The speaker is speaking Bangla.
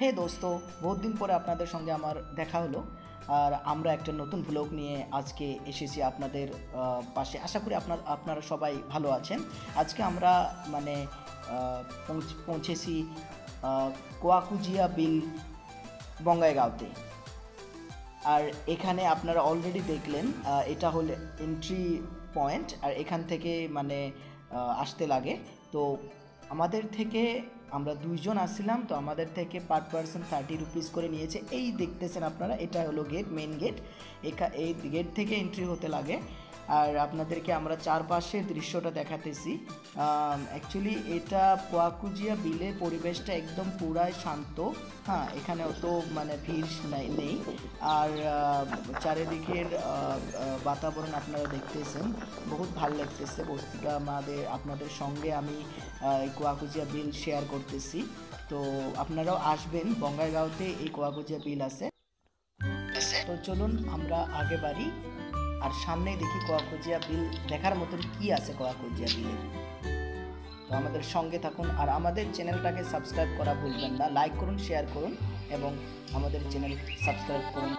হে দোস্ত, বহুত দিন পরে আপনাদের সঙ্গে আমার দেখা হলো। আর আমরা একটা নতুন ভ্লগ নিয়ে আজকে এসেছি আপনাদের পাশে। আশা করি আপনারা সবাই ভালো আছেন। আজকে আমরা মানে পৌঁছেছি কোয়াকুজিয়া বিল বঙ্গাইগাঁওতে। আর এখানে আপনারা অলরেডি দেখলেন, এটা হলো এন্ট্রি পয়েন্ট। আর এখান থেকে মানে আসতে লাগে। তো আমাদের থেকে আমরা দুইজন আসছিলাম, তো আমাদের থেকে পার পারসন 30 রুপিস করে নিয়েছে। এই দেখতেছেন আপনারা, এটা হলো গেট, মেন গেট। এই গেট থেকে এন্ট্রি হতে লাগে। আর আপনাদেরকে আমরা চারপাশের দৃশ্যটা দেখাতেছি। অ্যাকচুয়ালি এটা কোয়াকুজিয়া বিলের পরিবেশটা একদম পুরাই শান্ত। হ্যাঁ, এখানে অত মানে ভিড় নেই। আর চারিদিকের বাতাবরণ আপনারা দেখতেছেন, বহুত ভালো লাগতেছে বস্তুটা। আপনাদের সঙ্গে আমি এই কোয়াকুজিয়া বিল শেয়ার করতেছি। তো আপনারাও আসবেন, বঙ্গাইগাঁওতে এই কোয়াকুজিয়া বিল আছে। তো চলুন আমরা আগে বাড়ি, আর সামনেই দেখি কোয়াকুজিয়া বিল দেখার মতন কি আছে কোয়াকুজিয়া বিলে। তো আমাদের সঙ্গে থাকুন, আর আমাদের চ্যানেলটাকে সাবস্ক্রাইব করা ভুলবেন না। লাইক করুন, শেয়ার করুন এবং আমাদের চ্যানেল সাবস্ক্রাইব করুন।